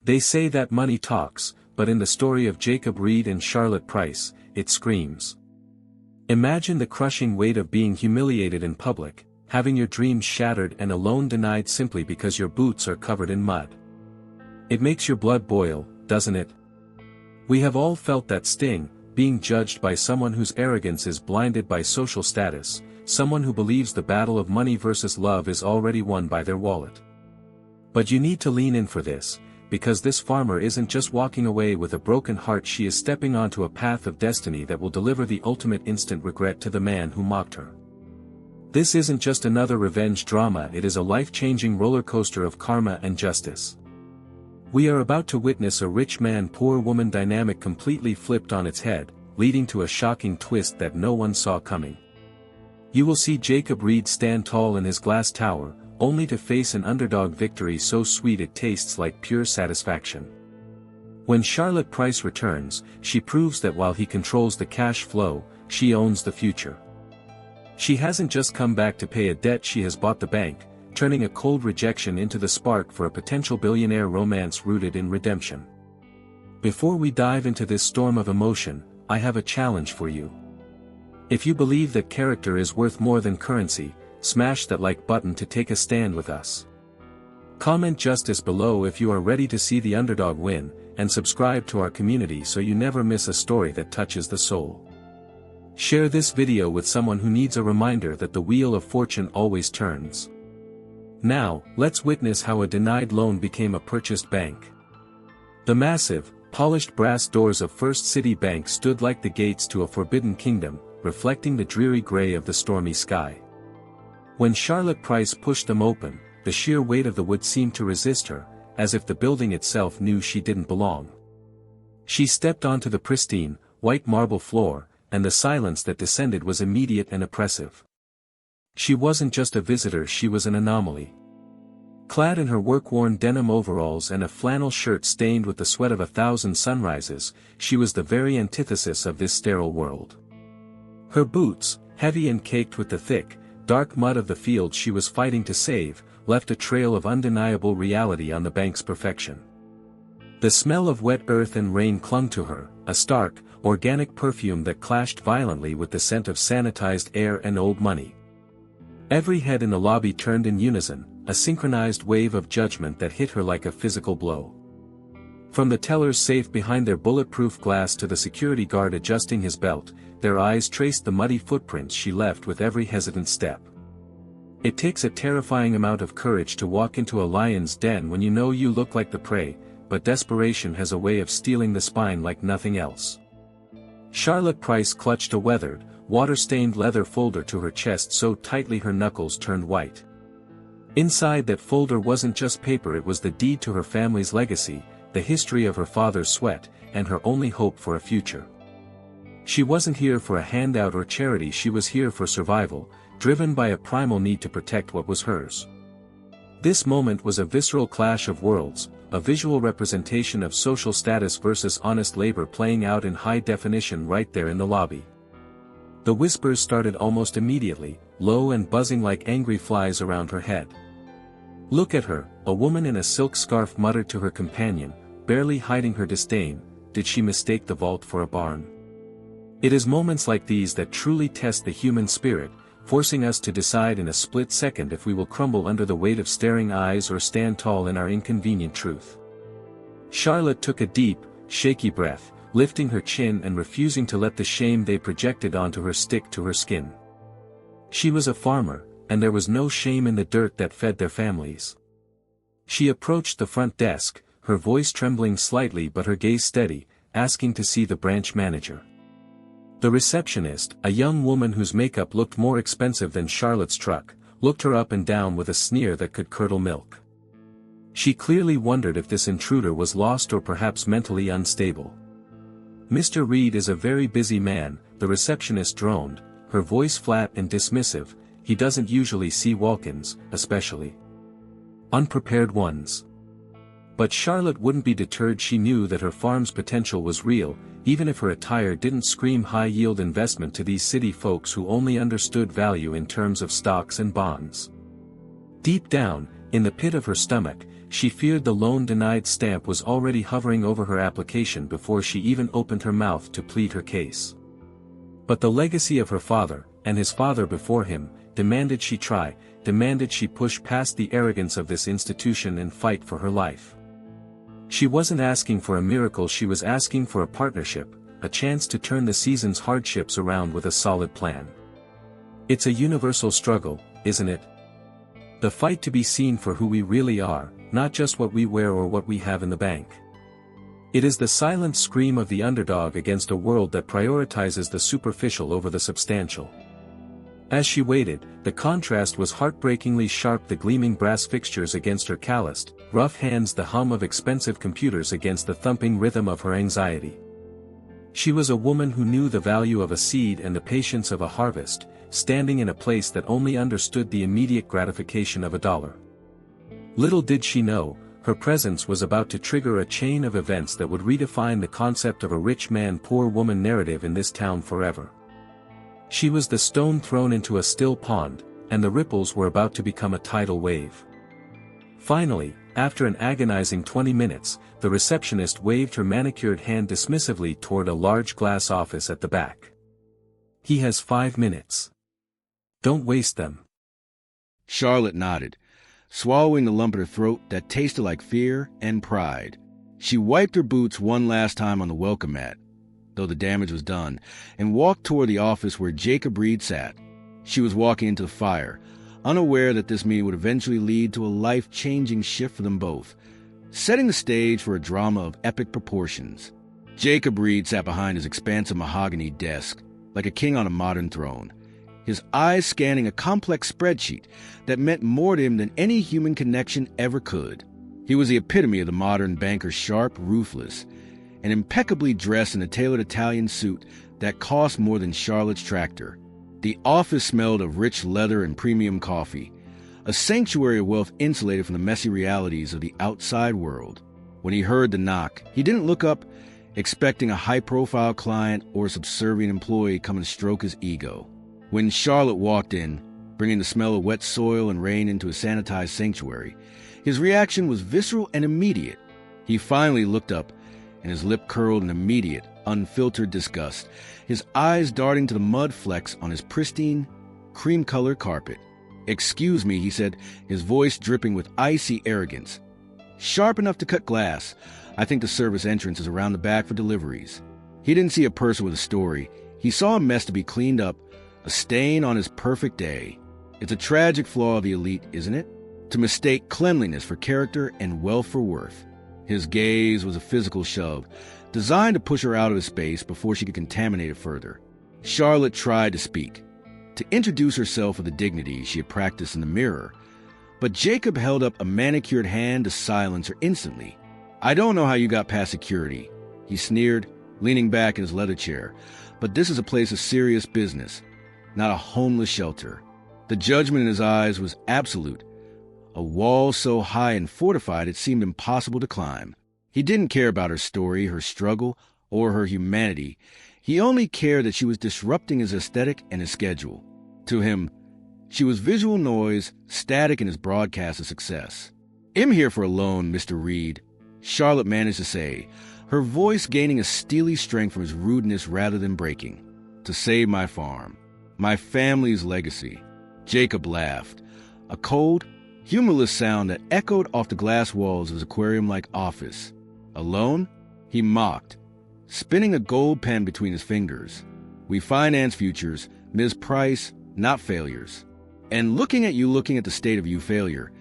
They say that money talks, but in the story of Jacob Reed and Charlotte Price, it screams. Imagine the crushing weight of being humiliated in public, having your dreams shattered and a loan denied simply because your boots are covered in mud. It makes your blood boil, doesn't it? We have all felt that sting, being judged by someone whose arrogance is blinded by social status, someone who believes the battle of money versus love is already won by their wallet. But you need to lean in for this, because this farmer isn't just walking away with a broken heart, she is stepping onto a path of destiny that will deliver the ultimate instant regret to the man who mocked her. This isn't just another revenge drama, it is a life-changing roller coaster of karma and justice. We are about to witness a rich man-poor woman dynamic completely flipped on its head, leading to a shocking twist that no one saw coming. You will see Jacob Reed stand tall in his glass tower, only to face an underdog victory so sweet it tastes like pure satisfaction. When Charlotte Price returns, she proves that while he controls the cash flow, she owns the future. She hasn't just come back to pay a debt, she has bought the bank, turning a cold rejection into the spark for a potential billionaire romance rooted in redemption. Before we dive into this storm of emotion, I have a challenge for you. If you believe that character is worth more than currency, smash that like button to take a stand with us. Comment justice below if you are ready to see the underdog win, and subscribe to our community so you never miss a story that touches the soul. Share this video with someone who needs a reminder that the wheel of fortune always turns. Now, let's witness how a denied loan became a purchased bank. The massive, polished brass doors of First City Bank stood like the gates to a forbidden kingdom, reflecting the dreary gray of the stormy sky. When Charlotte Price pushed them open, the sheer weight of the wood seemed to resist her, as if the building itself knew she didn't belong. She stepped onto the pristine, white marble floor, and the silence that descended was immediate and oppressive. She wasn't just a visitor, she was an anomaly. Clad in her work-worn denim overalls and a flannel shirt stained with the sweat of 1,000 sunrises, she was the very antithesis of this sterile world. Her boots, heavy and caked with the thick, dark mud of the field she was fighting to save, left a trail of undeniable reality on the bank's perfection. The smell of wet earth and rain clung to her, a stark, organic perfume that clashed violently with the scent of sanitized air and old money. Every head in the lobby turned in unison, a synchronized wave of judgment that hit her like a physical blow. From the teller's safe behind their bulletproof glass to the security guard adjusting his belt, their eyes traced the muddy footprints she left with every hesitant step. It takes a terrifying amount of courage to walk into a lion's den when you know you look like the prey, but desperation has a way of stealing the spine like nothing else. Charlotte Price clutched a weathered, water-stained leather folder to her chest so tightly her knuckles turned white. Inside that folder wasn't just paper, it was the deed to her family's legacy, the history of her father's sweat, and her only hope for a future. She wasn't here for a handout or charity, she was here for survival, driven by a primal need to protect what was hers. This moment was a visceral clash of worlds, a visual representation of social status versus honest labor playing out in high definition right there in the lobby. The whispers started almost immediately, low and buzzing like angry flies around her head. "Look at her," a woman in a silk scarf muttered to her companion, barely hiding her disdain. Did she mistake the vault for a barn? It is moments like these that truly test the human spirit, forcing us to decide in a split second if we will crumble under the weight of staring eyes or stand tall in our inconvenient truth. Charlotte took a deep, shaky breath, lifting her chin and refusing to let the shame they projected onto her stick to her skin. She was a farmer, and there was no shame in the dirt that fed their families. She approached the front desk, her voice trembling slightly but her gaze steady, asking to see the branch manager. The receptionist, a young woman whose makeup looked more expensive than Charlotte's truck, looked her up and down with a sneer that could curdle milk. She clearly wondered if this intruder was lost or perhaps mentally unstable. "Mr. Reed is a very busy man," the receptionist droned, her voice flat and dismissive. "He doesn't usually see walk-ins, especially unprepared ones." But Charlotte wouldn't be deterred. She knew that her farm's potential was real, even if her attire didn't scream high-yield investment to these city folks who only understood value in terms of stocks and bonds. Deep down, in the pit of her stomach, she feared the loan denied stamp was already hovering over her application before she even opened her mouth to plead her case. But the legacy of her father, and his father before him, demanded she try, demanded she push past the arrogance of this institution and fight for her life. She wasn't asking for a miracle, she was asking for a partnership, a chance to turn the season's hardships around with a solid plan. It's a universal struggle, isn't it? The fight to be seen for who we really are, not just what we wear or what we have in the bank. It is the silent scream of the underdog against a world that prioritizes the superficial over the substantial. As she waited, the contrast was heartbreakingly sharp, the gleaming brass fixtures against her calloused, rough hands, the hum of expensive computers against the thumping rhythm of her anxiety. She was a woman who knew the value of a seed and the patience of a harvest, standing in a place that only understood the immediate gratification of a dollar. Little did she know, her presence was about to trigger a chain of events that would redefine the concept of a rich man poor woman narrative in this town forever. She was the stone thrown into a still pond, and the ripples were about to become a tidal wave. Finally, after an agonizing 20 minutes, the receptionist waved her manicured hand dismissively toward a large glass office at the back. "He has 5 minutes. Don't waste them." Charlotte nodded, swallowing the lump in her throat that tasted like fear and pride. She wiped her boots one last time on the welcome mat, though the damage was done, and walked toward the office where Jacob Reed sat. She was walking into the fire, unaware that this meeting would eventually lead to a life-changing shift for them both, setting the stage for a drama of epic proportions. Jacob Reed sat behind his expansive mahogany desk, like a king on a modern throne, his eyes scanning a complex spreadsheet that meant more to him than any human connection ever could. He was the epitome of the modern banker, sharp, ruthless, and impeccably dressed in a tailored Italian suit that cost more than Charlotte's tractor. The office smelled of rich leather and premium coffee, a sanctuary of wealth insulated from the messy realities of the outside world. When he heard the knock, he didn't look up, expecting a high-profile client or a subservient employee come and stroke his ego. When Charlotte walked in, bringing the smell of wet soil and rain into a sanitized sanctuary, his reaction was visceral and immediate. He finally looked up, and his lip curled in immediate, unfiltered disgust, his eyes darting to the mud flecks on his pristine, cream-colored carpet. "Excuse me," he said, his voice dripping with icy arrogance. "Sharp enough to cut glass. I think the service entrance is around the back for deliveries." He didn't see a person with a story. He saw a mess to be cleaned up, a stain on his perfect day. It's a tragic flaw of the elite, isn't it? To mistake cleanliness for character and wealth for worth. His gaze was a physical shove, designed to push her out of his space before she could contaminate it further. Charlotte tried to speak, to introduce herself with the dignity she had practiced in the mirror, but Jacob held up a manicured hand to silence her instantly. "I don't know how you got past security," he sneered, leaning back in his leather chair, "but this is a place of serious business, not a homeless shelter." The judgment in his eyes was absolute, a wall so high and fortified it seemed impossible to climb. He didn't care about her story, her struggle, or her humanity. He only cared that she was disrupting his aesthetic and his schedule. To him, she was visual noise, static in his broadcast of success. "I'm here for a loan, Mr. Reed," Charlotte managed to say, her voice gaining a steely strength from his rudeness rather than breaking. "To save my farm, my family's legacy." Jacob laughed, a cold, humorless sound that echoed off the glass walls of his aquarium-like office. "Alone?" he mocked, spinning a gold pen between his fingers. "We finance futures, Ms. Price, not failures. And looking at the state of you failure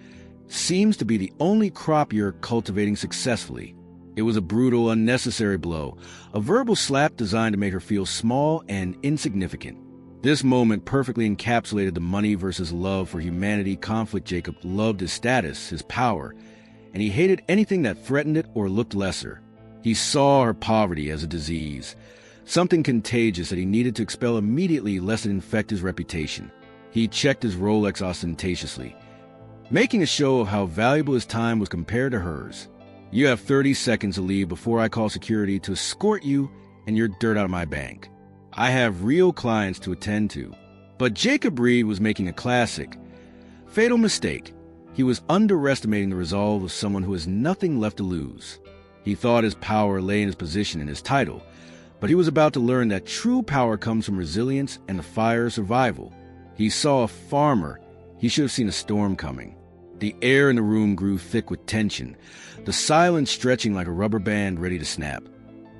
seems to be the only crop you're cultivating successfully." It was a brutal, unnecessary blow, a verbal slap designed to make her feel small and insignificant. This moment perfectly encapsulated the money versus love for humanity conflict. Jacob loved his status, his power, and he hated anything that threatened it or looked lesser. He saw her poverty as a disease, something contagious that he needed to expel immediately lest it infect his reputation. He checked his Rolex ostentatiously, making a show of how valuable his time was compared to hers. "You have 30 seconds to leave before I call security to escort you and your dirt out of my bank. I have real clients to attend to." But Jacob Reed was making a classic, fatal mistake. He was underestimating the resolve of someone who has nothing left to lose. He thought his power lay in his position and his title, but he was about to learn that true power comes from resilience and the fire of survival. He saw a farmer. He should have seen a storm coming. The air in the room grew thick with tension, the silence stretching like a rubber band ready to snap,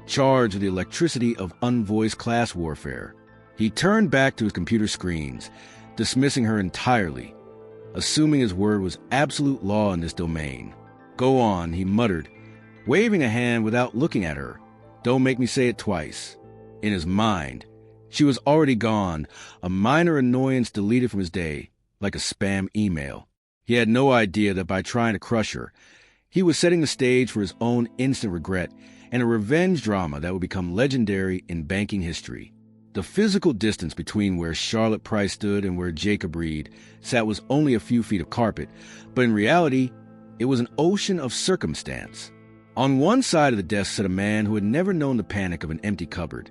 charged with the electricity of unvoiced class warfare. He turned back to his computer screens, dismissing her entirely, assuming his word was absolute law in this domain. "Go on," he muttered, waving a hand without looking at her. "Don't make me say it twice." In his mind, she was already gone, a minor annoyance deleted from his day, like a spam email. He had no idea that by trying to crush her, he was setting the stage for his own instant regret and a revenge drama that would become legendary in banking history. The physical distance between where Charlotte Price stood and where Jacob Reed sat was only a few feet of carpet, but in reality, it was an ocean of circumstance. On one side of the desk sat a man who had never known the panic of an empty cupboard,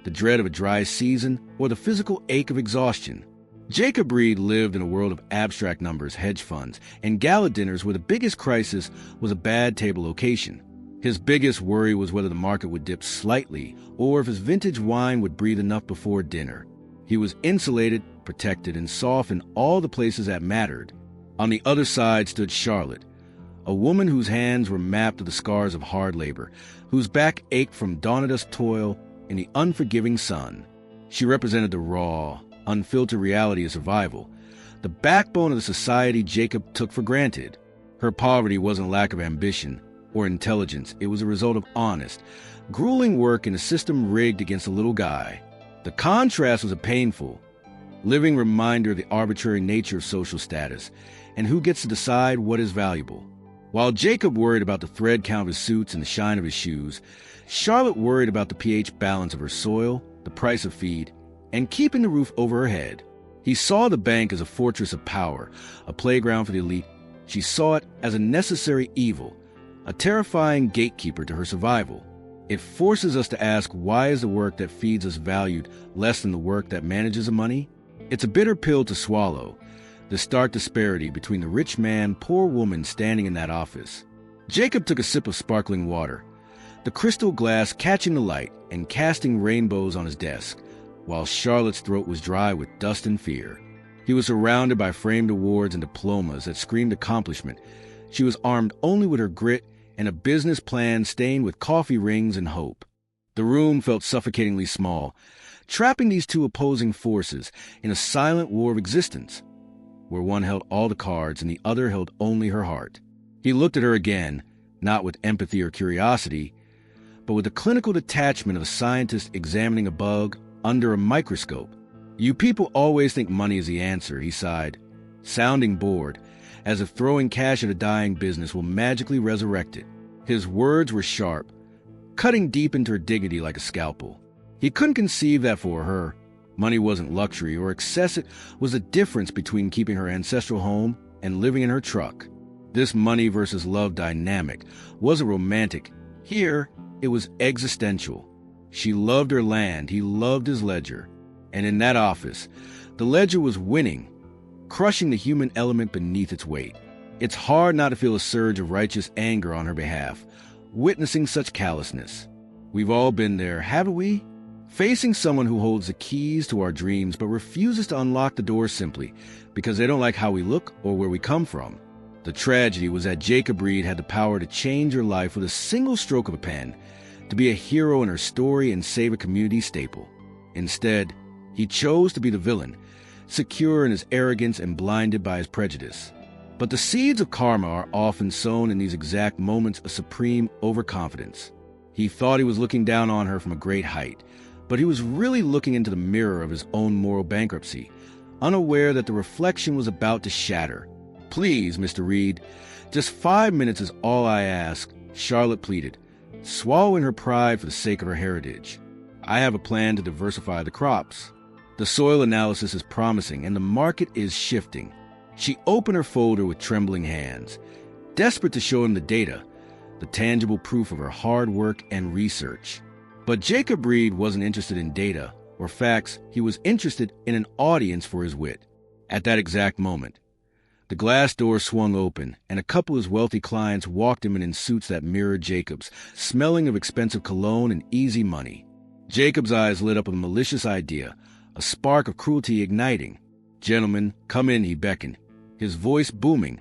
the dread of a dry season, or the physical ache of exhaustion. Jacob Reed lived in a world of abstract numbers, hedge funds, and gala dinners where the biggest crisis was a bad table location. His biggest worry was whether the market would dip slightly or if his vintage wine would breathe enough before dinner. He was insulated, protected, and soft in all the places that mattered. On the other side stood Charlotte, a woman whose hands were mapped to the scars of hard labor, whose back ached from dawn-to-dusk toil in the unforgiving sun. She represented the raw, unfiltered reality of survival, the backbone of the society Jacob took for granted. Her poverty wasn't a lack of ambition or intelligence. It was a result of honest, grueling work in a system rigged against a little guy. The contrast was a painful, living reminder of the arbitrary nature of social status and who gets to decide what is valuable. While Jacob worried about the thread count of his suits and the shine of his shoes, Charlotte worried about the pH balance of her soil, the price of feed, and keeping the roof over her head. He saw the bank as a fortress of power, a playground for the elite. She saw it as a necessary evil, a terrifying gatekeeper to her survival. It forces us to ask, why is the work that feeds us valued less than the work that manages the money? It's a bitter pill to swallow, the stark disparity between the rich man, poor woman standing in that office. Jacob took a sip of sparkling water, the crystal glass catching the light and casting rainbows on his desk, while Charlotte's throat was dry with dust and fear. He was surrounded by framed awards and diplomas that screamed accomplishment. She was armed only with her grit and a business plan stained with coffee rings and hope. The room felt suffocatingly small, trapping these two opposing forces in a silent war of existence, where one held all the cards and the other held only her heart. He looked at her again, not with empathy or curiosity, but with the clinical detachment of a scientist examining a bug under a microscope. "You people always think money is the answer," he sighed, sounding bored, as if throwing cash at a dying business will magically resurrect it. His words were sharp, cutting deep into her dignity like a scalpel. He couldn't conceive that for her, money wasn't luxury or excess. It was the difference between keeping her ancestral home and living in her truck. This money versus love dynamic wasn't romantic. Here, it was existential. She loved her land, he loved his ledger. And in that office, the ledger was winning, crushing the human element beneath its weight. It's hard not to feel a surge of righteous anger on her behalf, witnessing such callousness. We've all been there, haven't we? Facing someone who holds the keys to our dreams but refuses to unlock the door simply because they don't like how we look or where we come from. The tragedy was that Jacob Reed had the power to change her life with a single stroke of a pen, to be a hero in her story and save a community staple. Instead, he chose to be the villain, secure in his arrogance and blinded by his prejudice. But the seeds of karma are often sown in these exact moments of supreme overconfidence. He thought he was looking down on her from a great height, but he was really looking into the mirror of his own moral bankruptcy, unaware that the reflection was about to shatter. "Please, Mr. Reed, just 5 minutes is all I ask," Charlotte pleaded, swallowing her pride for the sake of her heritage. "I have a plan to diversify the crops. The soil analysis is promising and the market is shifting." She opened her folder with trembling hands, desperate to show him the data, the tangible proof of her hard work and research. But Jacob Reed wasn't interested in data or facts. He was interested in an audience for his wit. At that exact moment, The glass door swung open, and a couple of his wealthy clients walked him in suits that mirrored Jacob's, smelling of expensive cologne and easy money. Jacob's eyes lit up with a malicious idea, a spark of cruelty igniting. "Gentlemen, come in," he beckoned, his voice booming.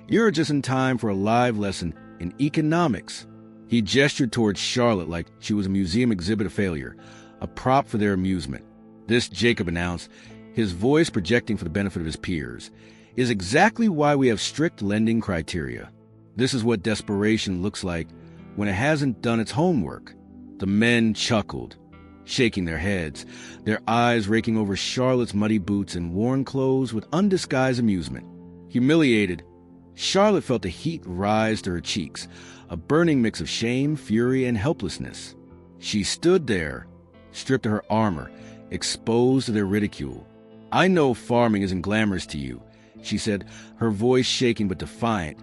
"You're just in time for a live lesson in economics." He gestured towards Charlotte like she was a museum exhibit of failure, a prop for their amusement. "This," Jacob announced, his voice projecting for the benefit of his peers, "is exactly why we have strict lending criteria. This is what desperation looks like when it hasn't done its homework." The men chuckled, shaking their heads, their eyes raking over Charlotte's muddy boots and worn clothes with undisguised amusement. Humiliated, Charlotte felt the heat rise to her cheeks, a burning mix of shame, fury, and helplessness. She stood there, stripped of her armor, exposed to their ridicule. "I know farming isn't glamorous to you," she said, her voice shaking but defiant,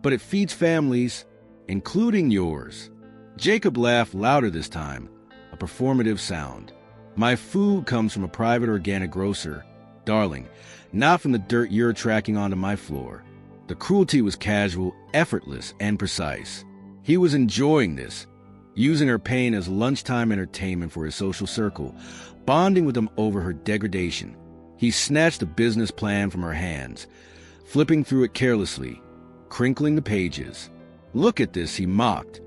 "but it feeds families, including yours." Jacob laughed louder this time, a performative sound. "My food comes from a private organic grocer, darling, not from the dirt you're tracking onto my floor." The cruelty was casual, effortless, and precise. He was enjoying this, using her pain as lunchtime entertainment for his social circle, bonding with them over her degradation. He snatched the business plan from her hands, flipping through it carelessly, crinkling the pages. "Look at this," he mocked,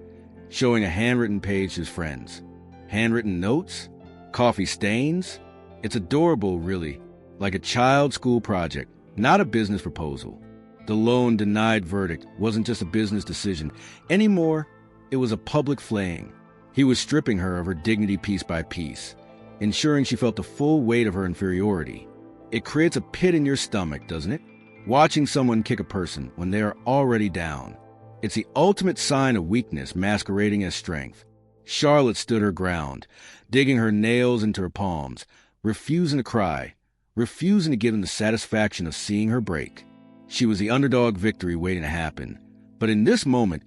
showing a handwritten page to his friends. "Handwritten notes? Coffee stains? It's adorable, really, like a child's school project, not a business proposal." The loan denied verdict wasn't just a business decision. Anymore, it was a public flaying. He was stripping her of her dignity piece by piece, ensuring she felt the full weight of her inferiority. It creates a pit in your stomach, doesn't it? Watching someone kick a person when they are already down. It's the ultimate sign of weakness masquerading as strength. Charlotte stood her ground, digging her nails into her palms, refusing to cry, refusing to give him the satisfaction of seeing her break. She was the underdog victory waiting to happen. But in this moment,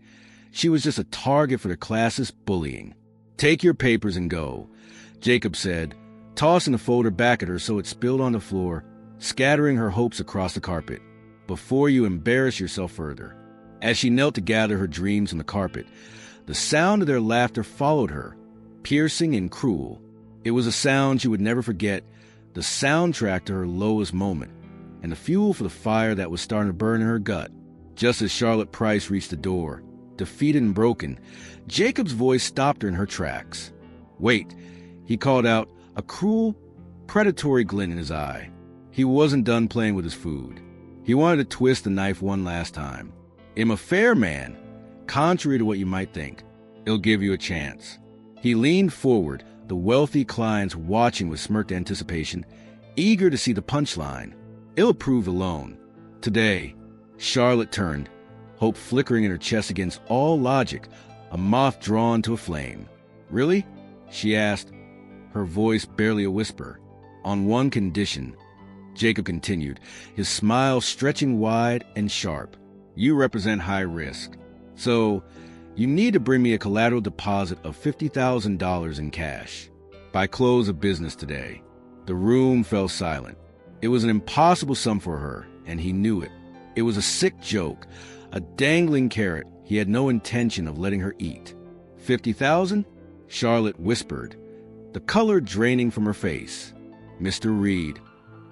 she was just a target for the classist bullying. "Take your papers and go," Jacob said, tossing the folder back at her so it spilled on the floor, scattering her hopes across the carpet. "Before you embarrass yourself further." As she knelt to gather her dreams on the carpet, the sound of their laughter followed her, piercing and cruel. It was a sound she would never forget, the soundtrack to her lowest moment, and the fuel for the fire that was starting to burn in her gut. Just as Charlotte Price reached the door, defeated and broken, Jacob's voice stopped her in her tracks. "Wait," he called out, a cruel, predatory glint in his eye. He wasn't done playing with his food. He wanted to twist the knife one last time. "I'm a fair man, contrary to what you might think. It'll give you a chance." He leaned forward, the wealthy clients watching with smirked anticipation, eager to see the punchline. "It'll prove the loan." Today, Charlotte turned, hope flickering in her chest against all logic, a moth drawn to a flame. "Really?" she asked, her voice barely a whisper. "On one condition," Jacob continued, his smile stretching wide and sharp. "You represent high risk. So, you need to bring me a collateral deposit of $50,000 in cash by close of business today." The room fell silent. It was an impossible sum for her, and he knew it. It was a sick joke, a dangling carrot he had no intention of letting her eat. "50,000? Charlotte whispered, the color draining from her face. "Mr. Reed,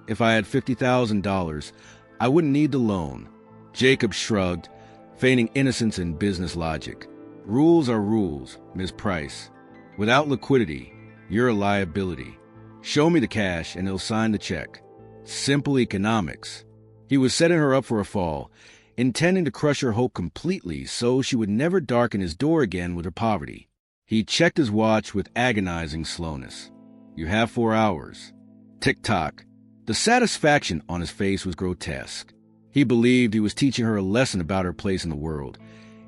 if I had $50,000, I wouldn't need the loan." Jacob shrugged, feigning innocence and business logic. "Rules are rules, Ms. Price. Without liquidity, you're a liability. Show me the cash and he'll sign the check. Simple economics." He was setting her up for a fall, intending to crush her hope completely so she would never darken his door again with her poverty. He checked his watch with agonizing slowness. "You have 4 hours." Tick-tock. The satisfaction on his face was grotesque. He believed he was teaching her a lesson about her place in the world,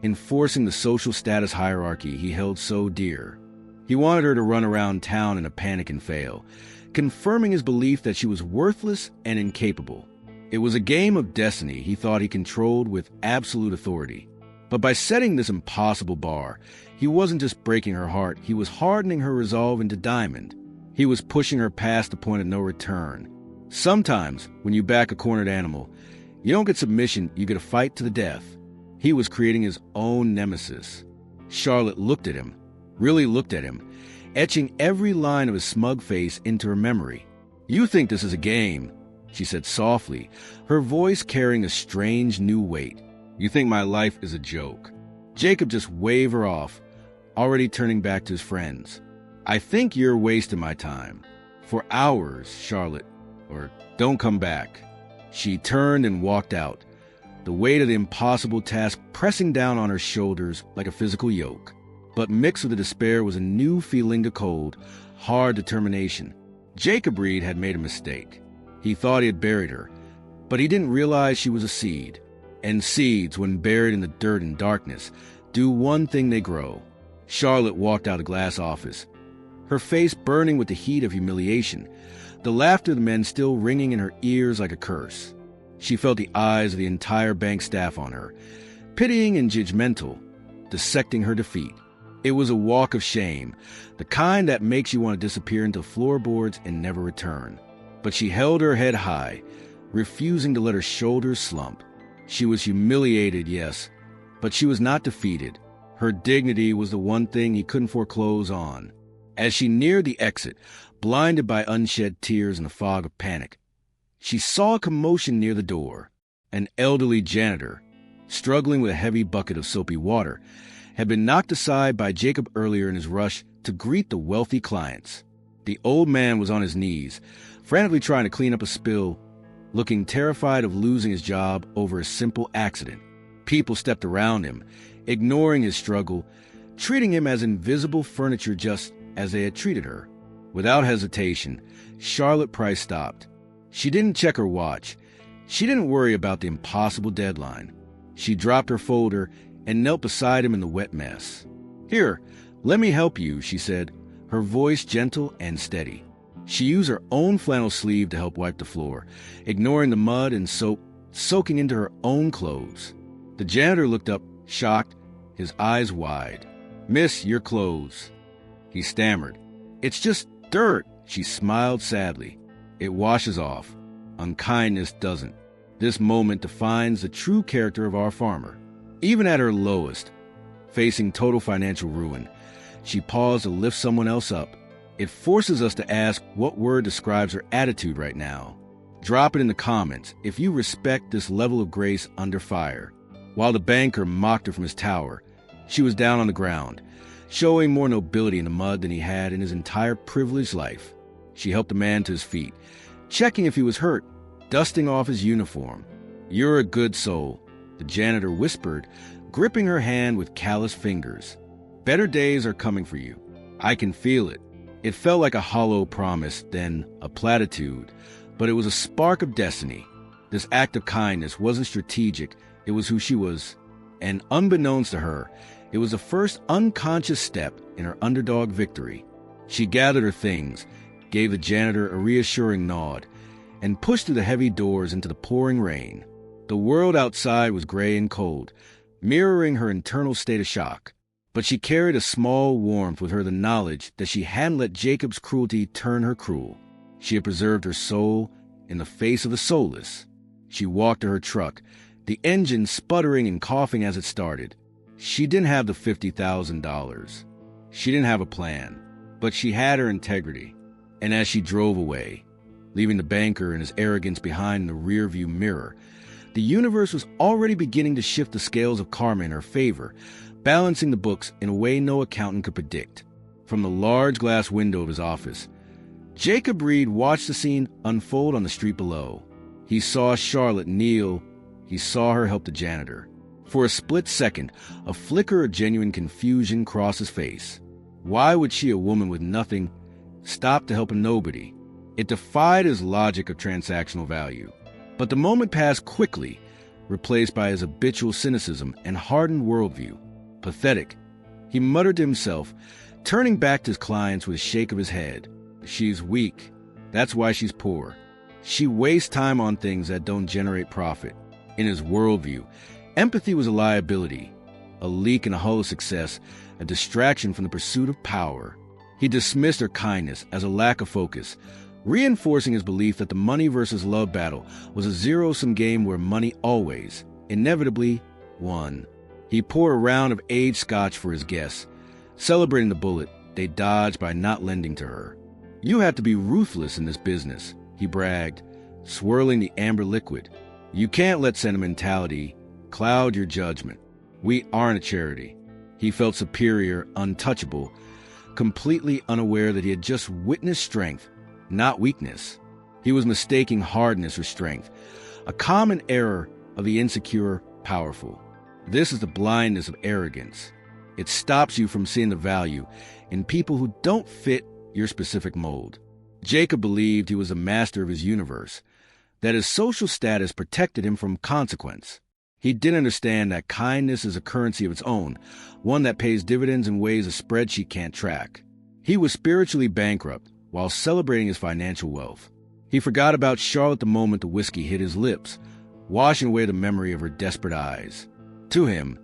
enforcing the social status hierarchy he held so dear. He wanted her to run around town in a panic and fail, confirming his belief that she was worthless and incapable. It was a game of destiny he thought he controlled with absolute authority. But by setting this impossible bar, he wasn't just breaking her heart, he was hardening her resolve into diamond. He was pushing her past the point of no return. Sometimes, when you back a cornered animal, You don't get submission, you get a fight to the death. He was creating his own nemesis. Charlotte looked at him, really looked at him, etching every line of his smug face into her memory. "You think this is a game," she said softly, her voice carrying a strange new weight. "You think my life is a joke." Jacob just waved her off, already turning back to his friends. "I think you're wasting my time. For hours, Charlotte, or don't come back." She turned and walked out, the weight of the impossible task pressing down on her shoulders like a physical yoke. But mixed with the despair was a new feeling to cold, hard determination. Jacob Reed had made a mistake. He thought he had buried her, but he didn't realize she was a seed. And seeds, when buried in the dirt and darkness, do one thing: they grow. Charlotte walked out of the glass office, her face burning with the heat of humiliation, the laughter of the men still ringing in her ears like a curse. She felt the eyes of the entire bank staff on her, pitying and judgmental, dissecting her defeat. It was a walk of shame, the kind that makes you want to disappear into floorboards and never return. But she held her head high, refusing to let her shoulders slump. She was humiliated, yes, but she was not defeated. Her dignity was the one thing he couldn't foreclose on. As she neared the exit, blinded by unshed tears and a fog of panic, she saw a commotion near the door. An elderly janitor, struggling with a heavy bucket of soapy water, had been knocked aside by Jacob earlier in his rush to greet the wealthy clients. The old man was on his knees, frantically trying to clean up a spill, looking terrified of losing his job over a simple accident. People stepped around him, ignoring his struggle, treating him as invisible furniture just as they had treated her. Without hesitation, Charlotte Price stopped. She didn't check her watch. She didn't worry about the impossible deadline. She dropped her folder and knelt beside him in the wet mess. "Here, let me help you," she said, her voice gentle and steady. She used her own flannel sleeve to help wipe the floor, ignoring the mud and soap soaking into her own clothes. The janitor looked up, shocked, his eyes wide. "Miss, your clothes." He stammered. "It's just dirt," she smiled sadly. "It washes off. Unkindness doesn't." This moment defines the true character of our farmer. Even at her lowest, facing total financial ruin, she paused to lift someone else up. It forces us to ask what word describes her attitude right now. Drop it in the comments if you respect this level of grace under fire. While the banker mocked her from his tower, she was down on the ground, showing more nobility in the mud than he had in his entire privileged life. She helped the man to his feet, checking if he was hurt, dusting off his uniform. "You're a good soul," the janitor whispered, gripping her hand with calloused fingers. "Better days are coming for you. I can feel it." It felt like a hollow promise, then a platitude, but it was a spark of destiny. This act of kindness wasn't strategic, it was who she was. And unbeknownst to her, it was the first unconscious step in her underdog victory. She gathered her things, gave the janitor a reassuring nod, and pushed through the heavy doors into the pouring rain. The world outside was gray and cold, mirroring her internal state of shock. But she carried a small warmth with her, the knowledge that she hadn't let Jacob's cruelty turn her cruel. She had preserved her soul in the face of the soulless. She walked to her truck, the engine sputtering and coughing as it started. She didn't have the $50,000. She didn't have a plan, but she had her integrity. And as she drove away, leaving the banker and his arrogance behind in the rearview mirror, the universe was already beginning to shift the scales of karma in her favor, balancing the books in a way no accountant could predict. From the large glass window of his office, Jacob Reed watched the scene unfold on the street below. He saw Charlotte kneel. He saw her help the janitor. For a split second, a flicker of genuine confusion crossed his face. Why would she, a woman with nothing, stop to help a nobody? It defied his logic of transactional value. But the moment passed quickly, replaced by his habitual cynicism and hardened worldview. Pathetic, he muttered to himself, turning back to his clients with a shake of his head. She's weak. That's why she's poor. She wastes time on things that don't generate profit. In his worldview, empathy was a liability, a leak in the hull of success, a distraction from the pursuit of power. He dismissed her kindness as a lack of focus, reinforcing his belief that the money versus love battle was a zero-sum game where money always, inevitably, won. He poured a round of aged scotch for his guests, celebrating the bullet they dodged by not lending to her. "You have to be ruthless in this business," he bragged, swirling the amber liquid. "You can't let sentimentality cloud your judgment. We aren't a charity." He felt superior, untouchable, completely unaware that he had just witnessed strength, not weakness. He was mistaking hardness for strength, a common error of the insecure powerful. This is the blindness of arrogance. It stops you from seeing the value in people who don't fit your specific mold. Jacob believed he was a master of his universe, that his social status protected him from consequence. He didn't understand that kindness is a currency of its own, one that pays dividends in ways a spreadsheet can't track. He was spiritually bankrupt while celebrating his financial wealth. He forgot about Charlotte the moment the whiskey hit his lips, washing away the memory of her desperate eyes. To him,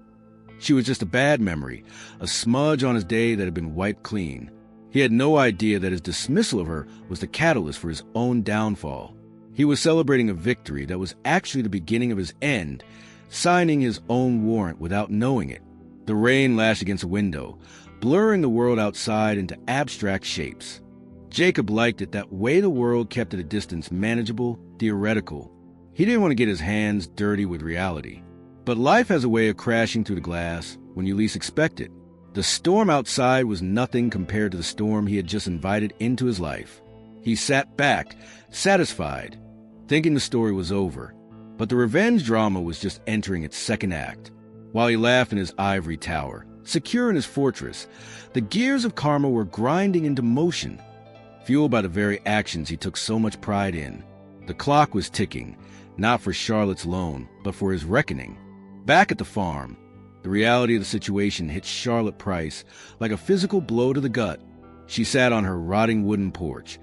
she was just a bad memory, a smudge on his day that had been wiped clean. He had no idea that his dismissal of her was the catalyst for his own downfall. He was celebrating a victory that was actually the beginning of his end, signing his own warrant without knowing it. The rain lashed against a window, blurring the world outside into abstract shapes. Jacob liked it that way the world kept at a distance manageable, theoretical. He didn't want to get his hands dirty with reality. But life has a way of crashing through the glass when you least expect it. The storm outside was nothing compared to the storm he had just invited into his life. He sat back, satisfied, thinking the story was over. But the revenge drama was just entering its second act. While he laughed in his ivory tower, secure in his fortress, the gears of karma were grinding into motion, fueled by the very actions he took so much pride in. The clock was ticking, not for Charlotte's loan, but for his reckoning. Back at the farm, the reality of the situation hit Charlotte Price like a physical blow to the gut. She sat on her rotting wooden porch,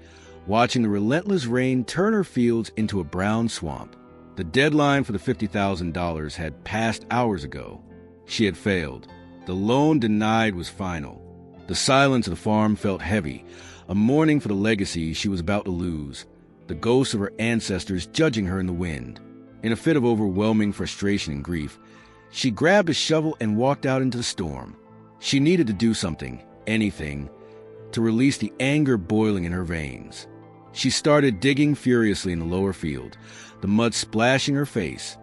watching the relentless rain turn her fields into a brown swamp. The deadline for the $50,000 had passed hours ago. She had failed. The loan denied was final. The silence of the farm felt heavy, a mourning for the legacy she was about to lose, the ghosts of her ancestors judging her in the wind. In a fit of overwhelming frustration and grief, she grabbed a shovel and walked out into the storm. She needed to do something, anything, to release the anger boiling in her veins. She started digging furiously in the lower field, the mud splashing her face,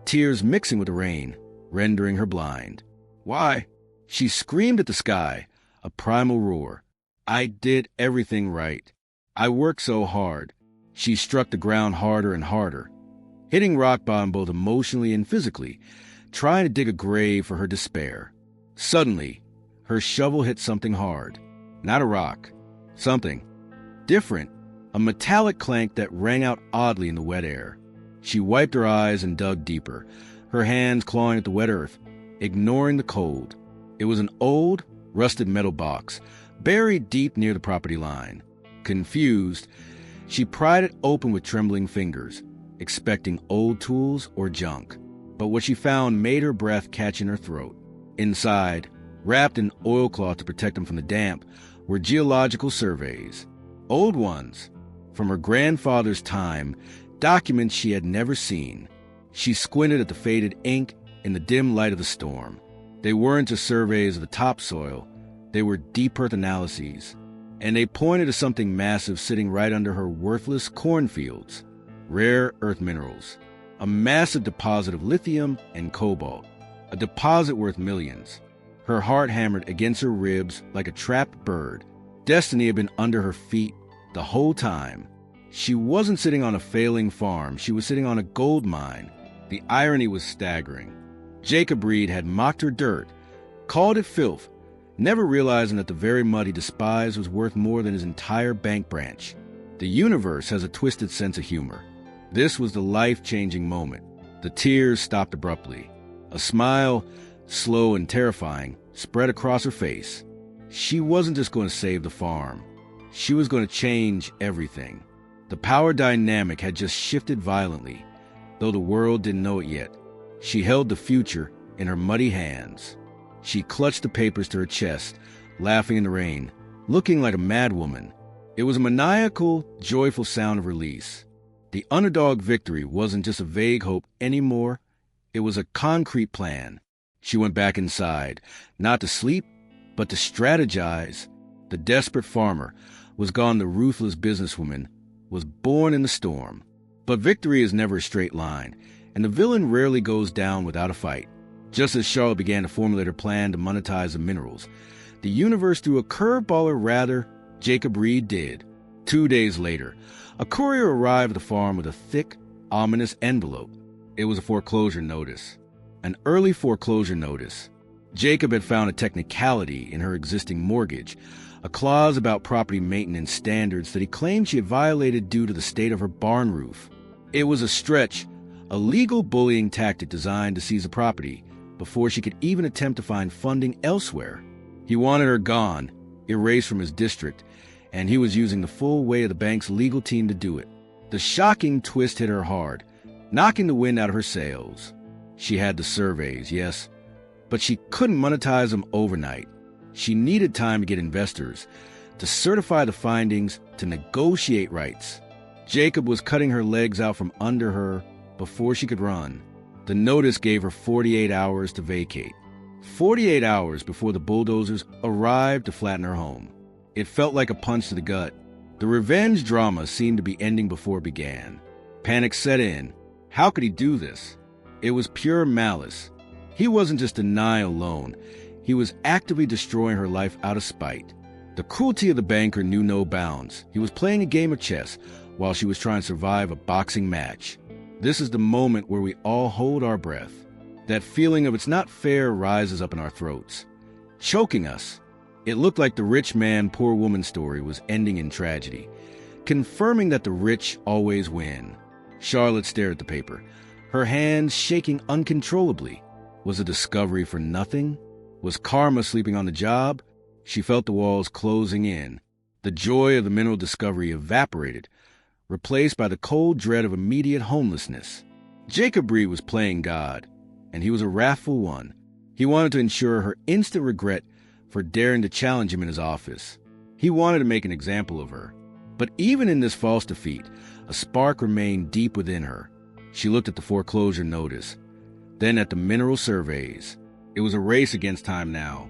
tears mixing with the rain, rendering her blind. "Why?" She screamed at the sky, a primal roar. "I did everything right. I worked so hard." She struck the ground harder and harder, hitting rock bottom both emotionally and physically, trying to dig a grave for her despair. Suddenly, her shovel hit something hard. Not a rock. Something different. A metallic clank that rang out oddly in the wet air. She wiped her eyes and dug deeper, her hands clawing at the wet earth, ignoring the cold. It was an old, rusted metal box, buried deep near the property line. Confused, she pried it open with trembling fingers, expecting old tools or junk. But what she found made her breath catch in her throat. Inside, wrapped in oilcloth to protect them from the damp, were geological surveys. Old ones, from her grandfather's time, documents she had never seen. She squinted at the faded ink in the dim light of the storm. They weren't just surveys of the topsoil, they were deep earth analyses, and they pointed to something massive sitting right under her worthless cornfields. Rare earth minerals. A massive deposit of lithium and cobalt. A deposit worth millions. Her heart hammered against her ribs like a trapped bird. Destiny had been under her feet the whole time. She wasn't sitting on a failing farm, she was sitting on a gold mine. The irony was staggering. Jacob Reed had mocked her dirt, called it filth, never realizing that the very mud he despised was worth more than his entire bank branch. The universe has a twisted sense of humor. This was the life-changing moment. The tears stopped abruptly. A smile, slow and terrifying, spread across her face. She wasn't just going to save the farm. She was going to change everything. The power dynamic had just shifted violently, though the world didn't know it yet. She held the future in her muddy hands. She clutched the papers to her chest, laughing in the rain, looking like a madwoman. It was a maniacal, joyful sound of release. The underdog victory wasn't just a vague hope anymore. It was a concrete plan. She went back inside, not to sleep, but to strategize. The desperate farmer was gone, the ruthless businesswoman was born in the storm. But victory is never a straight line, and the villain rarely goes down without a fight. Just as Charlotte began to formulate her plan to monetize the minerals, the universe threw a curveball, or rather, Jacob Reed did. 2 days later, a courier arrived at the farm with a thick, ominous envelope. It was a foreclosure notice. An early foreclosure notice. Jacob had found a technicality in her existing mortgage, a clause about property maintenance standards that he claimed she had violated due to the state of her barn roof. It was a stretch, a legal bullying tactic designed to seize the property before she could even attempt to find funding elsewhere. He wanted her gone, erased from his district, and he was using the full weight of the bank's legal team to do it. The shocking twist hit her hard, knocking the wind out of her sails. She had the surveys, yes, but she couldn't monetize them overnight. She needed time to get investors, to certify the findings, to negotiate rights. Jacob was cutting her legs out from under her before she could run. The notice gave her 48 hours to vacate. 48 hours before the bulldozers arrived to flatten her home. It felt like a punch to the gut. The revenge drama seemed to be ending before it began. Panic set in. How could he do this? It was pure malice. He wasn't just denying a loan. He was actively destroying her life out of spite. The cruelty of the banker knew no bounds. He was playing a game of chess while she was trying to survive a boxing match. This is the moment where we all hold our breath. That feeling of it's not fair rises up in our throats, choking us. It looked like the rich man, poor woman story was ending in tragedy, confirming that the rich always win. Charlotte stared at the paper, her hands shaking uncontrollably. Was a discovery for nothing? Was karma sleeping on the job? She felt the walls closing in. The joy of the mineral discovery evaporated, replaced by the cold dread of immediate homelessness. Jacob Reed was playing God, and he was a wrathful one. He wanted to ensure her instant regret for daring to challenge him in his office. He wanted to make an example of her. But even in this false defeat, a spark remained deep within her. She looked at the foreclosure notice, then at the mineral surveys. It was a race against time now,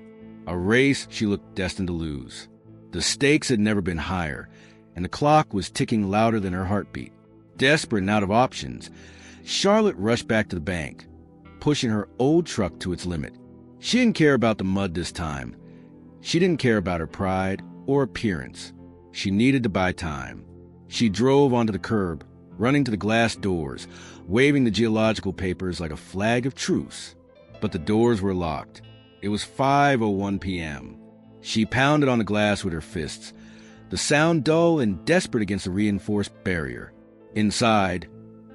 a race she looked destined to lose. The stakes had never been higher, and the clock was ticking louder than her heartbeat. Desperate and out of options, Charlotte rushed back to the bank, pushing her old truck to its limit. She didn't care about the mud this time. She didn't care about her pride or appearance. She needed to buy time. She drove onto the curb, running to the glass doors, waving the geological papers like a flag of truce. But the doors were locked. It was 5:01 p.m. She pounded on the glass with her fists, the sound dull and desperate against the reinforced barrier. Inside,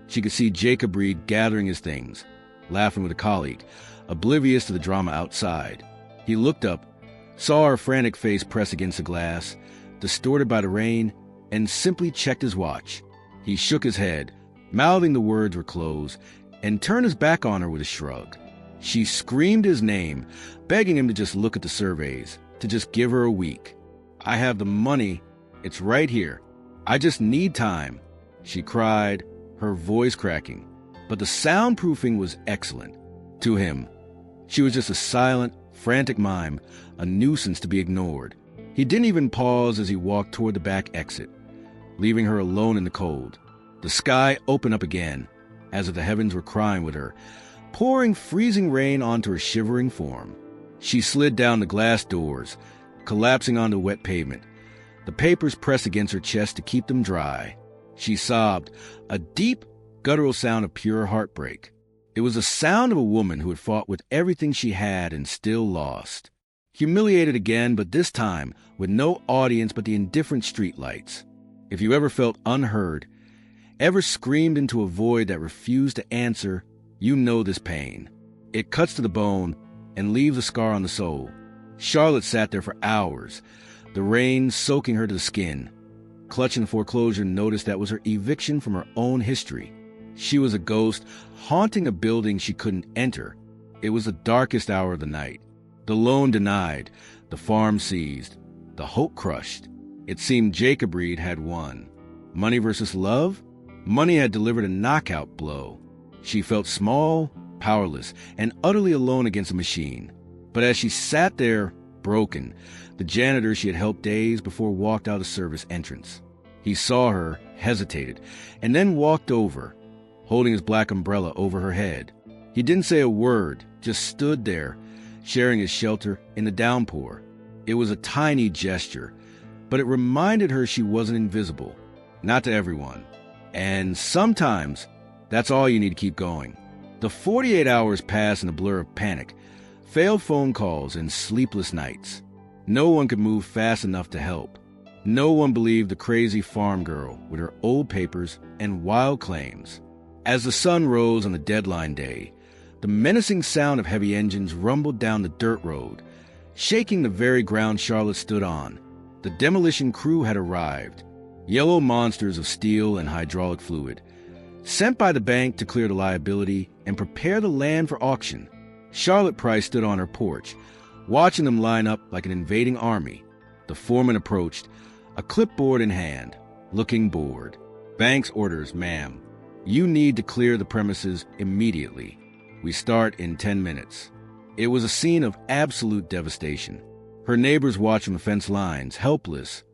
she could see Jacob Reed gathering his things, laughing with a colleague, oblivious to the drama outside. He looked up, saw her frantic face press against the glass, distorted by the rain, and simply checked his watch. He shook his head, mouthing the words were closed, and turned his back on her with a shrug. She screamed his name, begging him to just look at the surveys, to just give her a week. "I have the money. It's right here. I just need time," she cried, her voice cracking. But the soundproofing was excellent. To him, she was just a silent, frantic mime, a nuisance to be ignored. He didn't even pause as he walked toward the back exit, leaving her alone in the cold. The sky opened up again, as if the heavens were crying with her, pouring freezing rain onto her shivering form. She slid down the glass doors, collapsing onto wet pavement. The papers pressed against her chest to keep them dry. She sobbed, a deep, guttural sound of pure heartbreak. It was the sound of a woman who had fought with everything she had and still lost. Humiliated again, but this time with no audience but the indifferent streetlights. If you ever felt unheard, ever screamed into a void that refused to answer, you know this pain. It cuts to the bone and leaves a scar on the soul. Charlotte sat there for hours, the rain soaking her to the skin. Clutching the foreclosure notice that was her eviction from her own history. She was a ghost, haunting a building she couldn't enter. It was the darkest hour of the night. The loan denied, the farm seized, the hope crushed. It seemed Jacob Reed had won. Money versus love? Money had delivered a knockout blow. She felt small, powerless, and utterly alone against a machine. But as she sat there, broken, the janitor she had helped days before walked out of the service entrance. He saw her, hesitated, and then walked over, holding his black umbrella over her head. He didn't say a word, just stood there, sharing his shelter in the downpour. It was a tiny gesture, but it reminded her she wasn't invisible, not to everyone. And sometimes, that's all you need to keep going. The 48 hours passed in a blur of panic, failed phone calls, and sleepless nights. No one could move fast enough to help. No one believed the crazy farm girl with her old papers and wild claims. As the sun rose on the deadline day, the menacing sound of heavy engines rumbled down the dirt road, shaking the very ground Charlotte stood on. The demolition crew had arrived, yellow monsters of steel and hydraulic fluid, sent by the bank to clear the liability and prepare the land for auction. Charlotte Price stood on her porch, watching them line up like an invading army. The foreman approached, a clipboard in hand, looking bored. "Bank's orders, ma'am. You need to clear the premises immediately. We start in 10 minutes. It was a scene of absolute devastation. Her neighbors watched from the fence lines, helpless,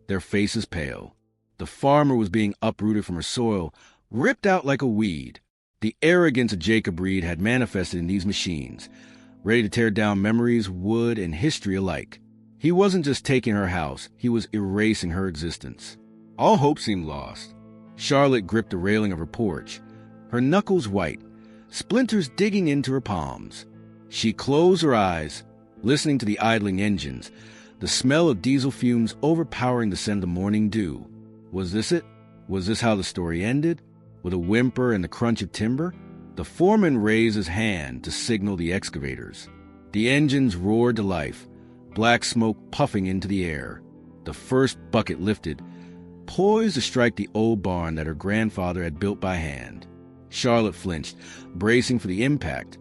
their faces pale. The farmer was being uprooted from her soil, ripped out like a weed. The arrogance of Jacob Reed had manifested in these machines, ready to tear down memories, wood, and history alike. He wasn't just taking her house, he was erasing her existence. All hope seemed lost. Charlotte gripped the railing of her porch, her knuckles white, splinters digging into her palms. She closed her eyes, listening to the idling engines, the smell of diesel fumes overpowering the scent of morning dew. Was this it? Was this how the story ended? With a whimper and the crunch of timber? The foreman raised his hand to signal the excavators. The engines roared to life, black smoke puffing into the air. The first bucket lifted, poised to strike the old barn that her grandfather had built by hand. Charlotte flinched, bracing for the impact,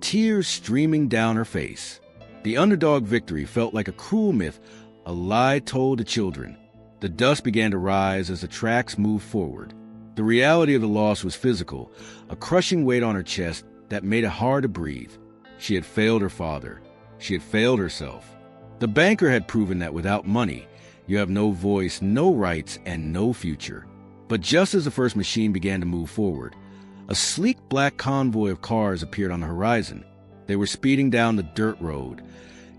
tears streaming down her face. The underdog victory felt like a cruel myth, a lie told to children. The dust began to rise as the tracks moved forward. The reality of the loss was physical, a crushing weight on her chest that made it hard to breathe. She had failed her father. She had failed herself. The banker had proven that without money, you have no voice, no rights, and no future. But just as the first machine began to move forward, a sleek black convoy of cars appeared on the horizon. They were speeding down the dirt road,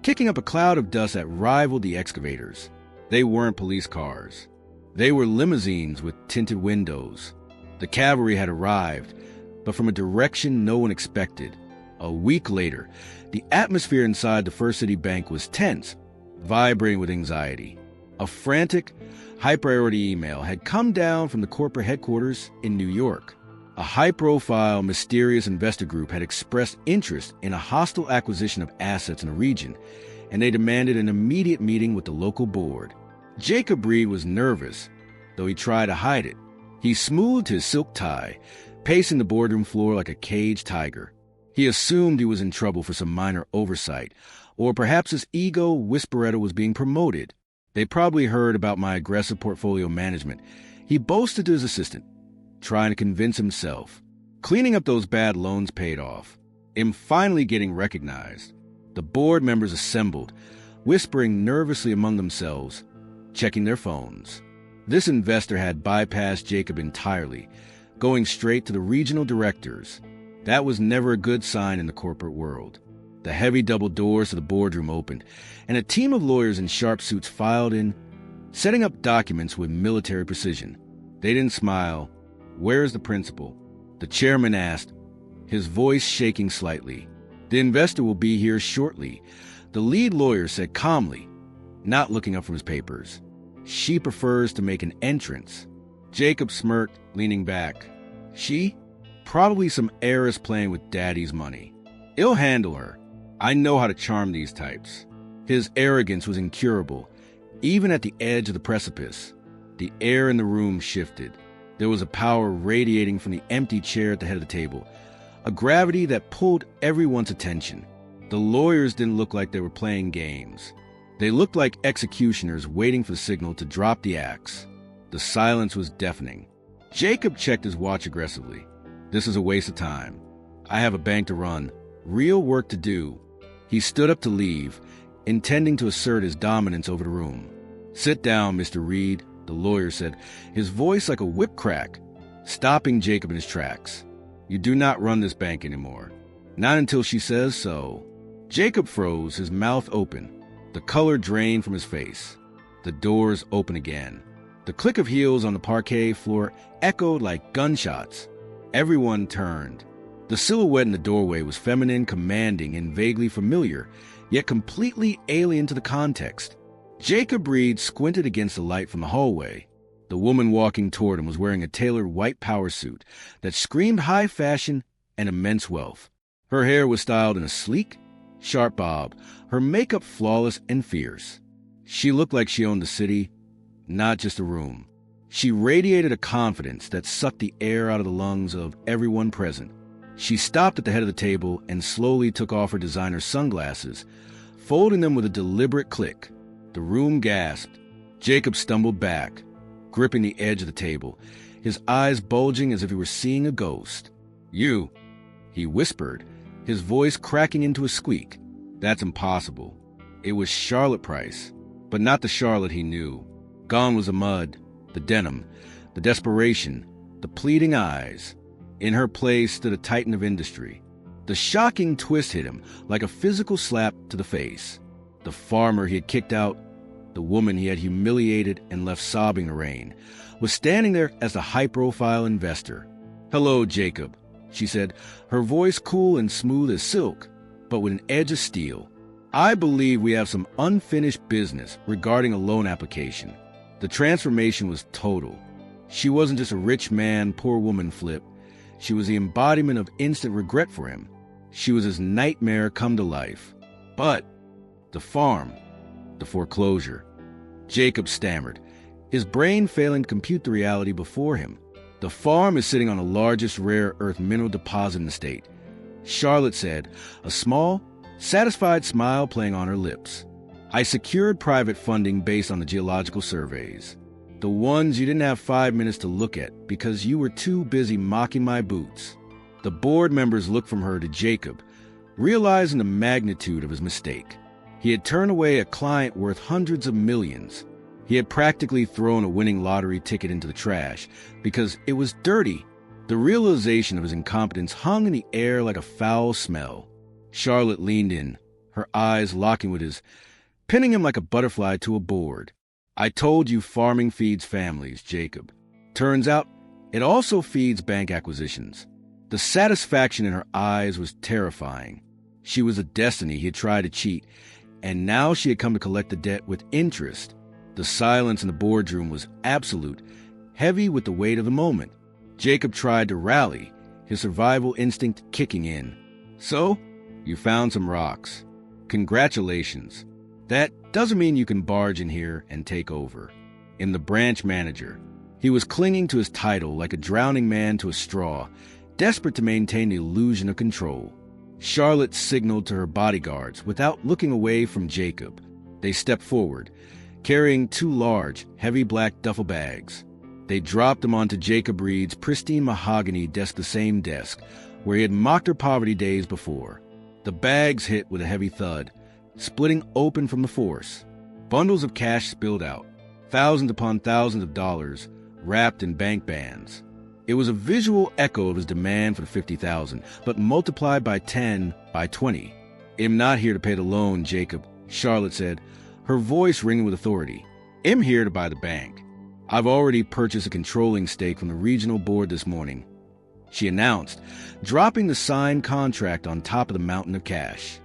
kicking up a cloud of dust that rivaled the excavators. They weren't police cars. They were limousines with tinted windows. The cavalry had arrived, but from a direction no one expected. A week later, the atmosphere inside the First City Bank was tense, vibrating with anxiety. A frantic, high-priority email had come down from the corporate headquarters in New York. A high-profile, mysterious investor group had expressed interest in a hostile acquisition of assets in the region, and they demanded an immediate meeting with the local board. Jacob Reed was nervous, though he tried to hide it. He smoothed his silk tie, pacing the boardroom floor like a caged tiger. He assumed he was in trouble for some minor oversight, or perhaps his ego whisperetta was being promoted. They probably heard about my aggressive portfolio management. He boasted to his assistant, trying to convince himself. Cleaning up those bad loans paid off. Him finally getting recognized. The board members assembled, whispering nervously among themselves, checking their phones. This investor had bypassed Jacob entirely, going straight to the regional directors. That was never a good sign in the corporate world. The heavy double doors to the boardroom opened, and a team of lawyers in sharp suits filed in, setting up documents with military precision. They didn't smile. "Where is the principal?" The chairman asked, his voice shaking slightly. "The investor will be here shortly," the lead lawyer said calmly, not looking up from his papers. "She prefers to make an entrance." Jacob smirked, leaning back. "She? Probably some heiress playing with daddy's money. He'll handle her. I know how to charm these types." His arrogance was incurable, even at the edge of the precipice. The air in the room shifted. There was a power radiating from the empty chair at the head of the table, a gravity that pulled everyone's attention. The lawyers didn't look like they were playing games. They looked like executioners waiting for the signal to drop the axe. The silence was deafening. Jacob checked his watch aggressively. This is a waste of time. I have a bank to run, real work to do. He stood up to leave, intending to assert his dominance over the room. Sit down, Mr. Reed, the lawyer said, his voice like a whip crack, stopping Jacob in his tracks. You do not run this bank anymore. Not until she says so. Jacob froze, his mouth open. The color drained from his face. The doors open again. The click of heels on the parquet floor echoed like gunshots. Everyone turned. The silhouette in the doorway was feminine, commanding, and vaguely familiar, yet completely alien to the context. Jacob Reed squinted against the light from the hallway. The woman walking toward him was wearing a tailored white power suit that screamed high fashion and immense wealth. Her hair was styled in a sleek, sharp bob, her makeup flawless and fierce. She looked like she owned the city, not just a room. She radiated a confidence that sucked the air out of the lungs of everyone present. She stopped at the head of the table and slowly took off her designer sunglasses, folding them with a deliberate click. The room gasped. Jacob stumbled back, gripping the edge of the table, his eyes bulging as if he were seeing a ghost. You, he whispered, his voice cracking into a squeak. That's impossible. It was Charlotte Price, but not the Charlotte he knew. Gone was the mud, the denim, the desperation, the pleading eyes. In her place stood a titan of industry. The shocking twist hit him like a physical slap to the face. The farmer he had kicked out, the woman he had humiliated and left sobbing the rain, was standing there as the high-profile investor. "Hello, Jacob," she said, her voice cool and smooth as silk, but with an edge of steel. "I believe we have some unfinished business regarding a loan application." The transformation was total. She wasn't just a rich man, poor woman flip. She was the embodiment of instant regret for him. She was his nightmare come to life. But the farm, the foreclosure. Jacob stammered, his brain failing to compute the reality before him. The farm is sitting on the largest rare earth mineral deposit in the state. Charlotte said, a small, satisfied smile playing on her lips. I secured private funding based on the geological surveys. The ones you didn't have 5 minutes to look at because you were too busy mocking my boots. The board members looked from her to Jacob, realizing the magnitude of his mistake. He had turned away a client worth hundreds of millions. He had practically thrown a winning lottery ticket into the trash because it was dirty. The realization of his incompetence hung in the air like a foul smell. Charlotte leaned in, her eyes locking with his, pinning him like a butterfly to a board. I told you farming feeds families, Jacob. Turns out, it also feeds bank acquisitions. The satisfaction in her eyes was terrifying. She was a destiny he had tried to cheat, and now she had come to collect the debt with interest. The silence in the boardroom was absolute, heavy with the weight of the moment. Jacob tried to rally, his survival instinct kicking in. So, you found some rocks. Congratulations. That doesn't mean you can barge in here and take over. In the branch manager, he was clinging to his title like a drowning man to a straw, desperate to maintain the illusion of control. Charlotte signaled to her bodyguards without looking away from Jacob. They stepped forward, carrying 2 large, heavy black duffel bags. They dropped them onto Jacob Reed's pristine mahogany desk, the same desk where he had mocked her poverty days before. The bags hit with a heavy thud, splitting open from the force. Bundles of cash spilled out, thousands upon thousands of dollars wrapped in bank bands. It was a visual echo of his demand for the $50,000, but multiplied by 10, by 20. I'm not here to pay the loan, Jacob, Charlotte said, her voice ringing with authority. I'm here to buy the bank. I've already purchased a controlling stake from the regional board this morning, she announced, dropping the signed contract on top of the mountain of cash.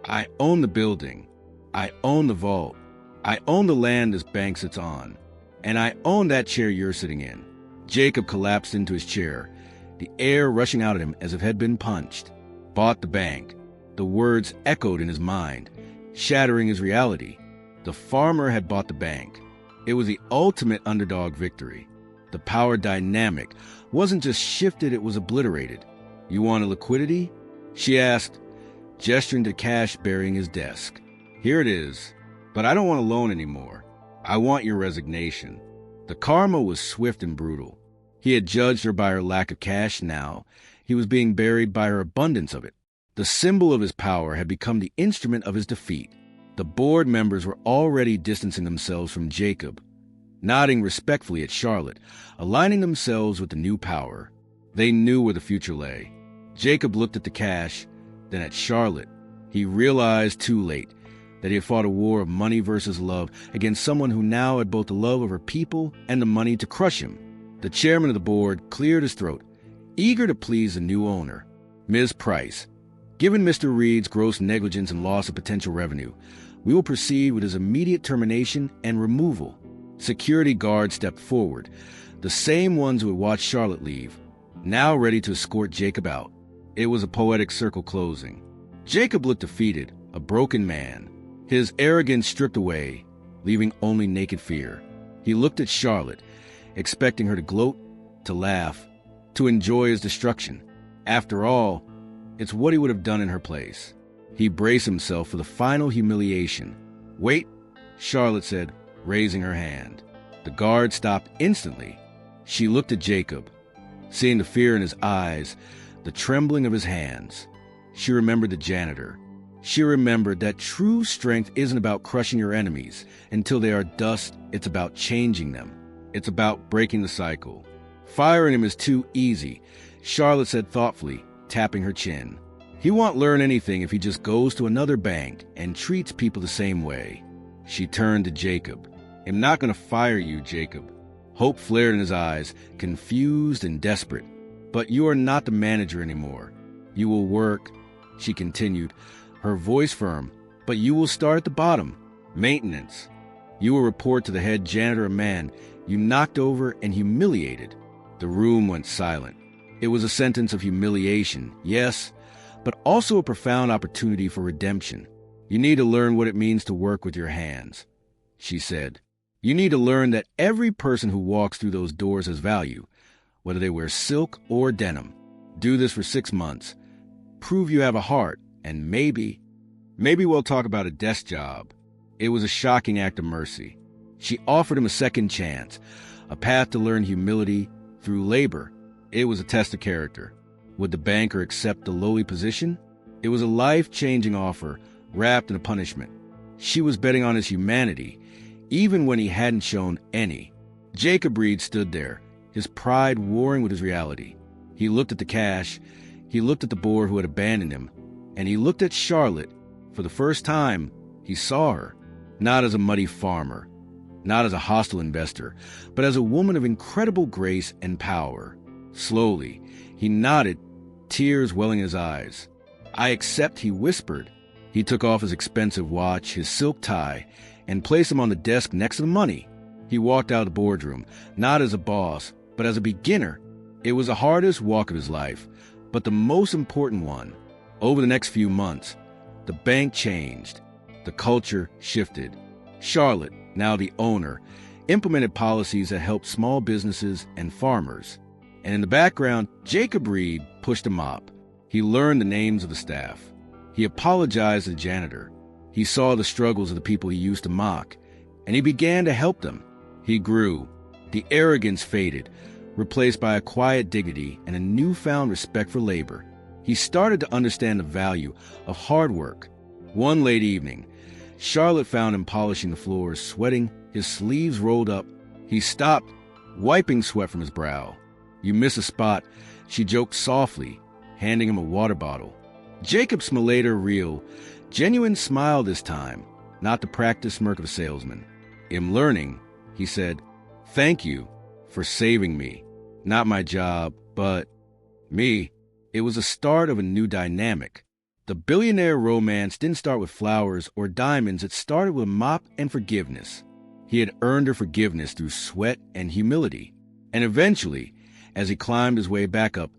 I own the building. I own the vault. I own the land this bank sits on. And I own that chair you're sitting in. Jacob collapsed into his chair, the air rushing out at him as if had been punched. Bought the bank. The words echoed in his mind, shattering his reality. The farmer had bought the bank. It was the ultimate underdog victory. The power dynamic wasn't just shifted, it was obliterated. You want a liquidity? She asked, gesturing to cash burying his desk. Here it is. But I don't want a loan anymore. I want your resignation." The karma was swift and brutal. He had judged her by her lack of cash. Now he was being buried by her abundance of it. The symbol of his power had become the instrument of his defeat. The board members were already distancing themselves from Jacob, nodding respectfully at Charlotte, aligning themselves with the new power. They knew where the future lay. Jacob looked at the cash, then at Charlotte. He realized too late that he had fought a war of money versus love against someone who now had both the love of her people and the money to crush him. The chairman of the board cleared his throat, eager to please the new owner. "Ms. Price, given Mr. Reed's gross negligence and loss of potential revenue, we will proceed with his immediate termination and removal." Security guards stepped forward, the same ones who had watched Charlotte leave, now ready to escort Jacob out. It was a poetic circle closing. Jacob looked defeated, a broken man, his arrogance stripped away, leaving only naked fear. He looked at Charlotte, expecting her to gloat, to laugh, to enjoy his destruction. After all, it's what he would have done in her place. He braced himself for the final humiliation. "Wait," Charlotte said, raising her hand. The guard stopped instantly. She looked at Jacob, seeing the fear in his eyes, the trembling of his hands. She remembered the janitor. She remembered that true strength isn't about crushing your enemies until they are dust. It's about changing them. It's about breaking the cycle. "Firing him is too easy," Charlotte said thoughtfully, tapping her chin. "He won't learn anything if he just goes to another bank and treats people the same way." She turned to Jacob. "I'm not going to fire you, Jacob." Hope flared in his eyes, confused and desperate. "But you are not the manager anymore. You will work," she continued, her voice firm, "but you will start at the bottom. Maintenance. You will report to the head janitor, a man you knocked over and humiliated." The room went silent. It was a sentence of humiliation, yes, but also a profound opportunity for redemption. "You need to learn what it means to work with your hands," she said. "You need to learn that every person who walks through those doors has value, whether they wear silk or denim. Do this for 6 months. Prove you have a heart, and maybe we'll talk about a desk job." It was a shocking act of mercy. She offered him a second chance, a path to learn humility through labor. It was a test of character. Would the banker accept the lowly position? It was a life-changing offer, wrapped in a punishment. She was betting on his humanity, even when he hadn't shown any. Jacob Reed stood there, his pride warring with his reality. He looked at the cash, he looked at the board who had abandoned him, and he looked at Charlotte. For the first time, he saw her, not as a muddy farmer, not as a hostile investor, but as a woman of incredible grace and power. Slowly, he nodded, tears welling in his eyes. "I accept," he whispered. He took off his expensive watch, his silk tie, and placed them on the desk next to the money. He walked out of the boardroom, not as a boss, but as a beginner. It was the hardest walk of his life, but the most important one. Over the next few months, the bank changed. The culture shifted. Charlotte, now the owner, implemented policies that helped small businesses and farmers. And in the background, Jacob Reed pushed a mop. He learned the names of the staff. He apologized to the janitor. He saw the struggles of the people he used to mock, and he began to help them. He grew. The arrogance faded, replaced by a quiet dignity and a newfound respect for labor. He started to understand the value of hard work. One late evening, Charlotte found him polishing the floors, sweating, his sleeves rolled up. He stopped, wiping sweat from his brow. "You miss a spot," she joked softly, handing him a water bottle. Jacob smilated her real, genuine smile this time, not the practiced smirk of a salesman. "I'm learning," he said. "Thank you for saving me. Not my job, but me." It was the start of a new dynamic. The billionaire romance didn't start with flowers or diamonds. It started with a mop and forgiveness. He had earned her forgiveness through sweat and humility. And eventually, as he climbed his way back up,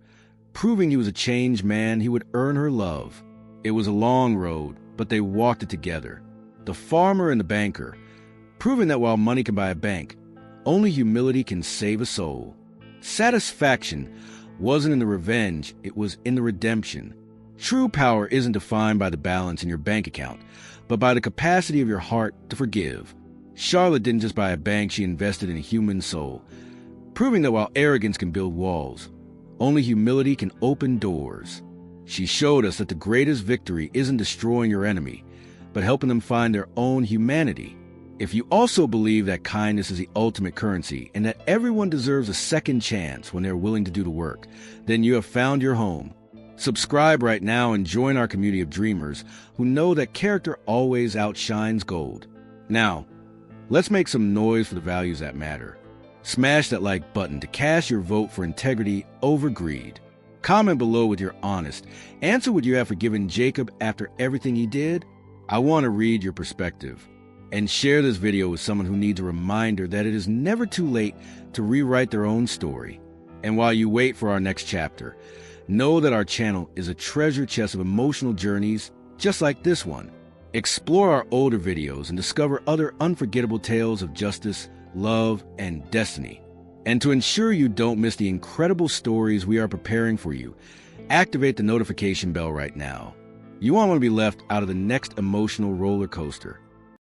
proving he was a changed man, he would earn her love. It was a long road, but they walked it together. The farmer and the banker, proving that while money can buy a bank, only humility can save a soul. Satisfaction wasn't in the revenge, it was in the redemption. True power isn't defined by the balance in your bank account, but by the capacity of your heart to forgive. Charlotte didn't just buy a bank, she invested in a human soul, proving that while arrogance can build walls, only humility can open doors. She showed us that the greatest victory isn't destroying your enemy, but helping them find their own humanity. If you also believe that kindness is the ultimate currency and that everyone deserves a second chance when they're willing to do the work, then you have found your home. Subscribe right now and join our community of dreamers who know that character always outshines gold. Now, let's make some noise for the values that matter. Smash that like button to cast your vote for integrity over greed. Comment below with your honest answer. Would you have forgiven Jacob after everything he did? I want to read your perspective. And share this video with someone who needs a reminder that it is never too late to rewrite their own story. And while you wait for our next chapter, know that our channel is a treasure chest of emotional journeys just like this one. Explore our older videos and discover other unforgettable tales of justice, love, and destiny. And to ensure you don't miss the incredible stories we are preparing for you, activate the notification bell right now. You won't want to be left out of the next emotional roller coaster.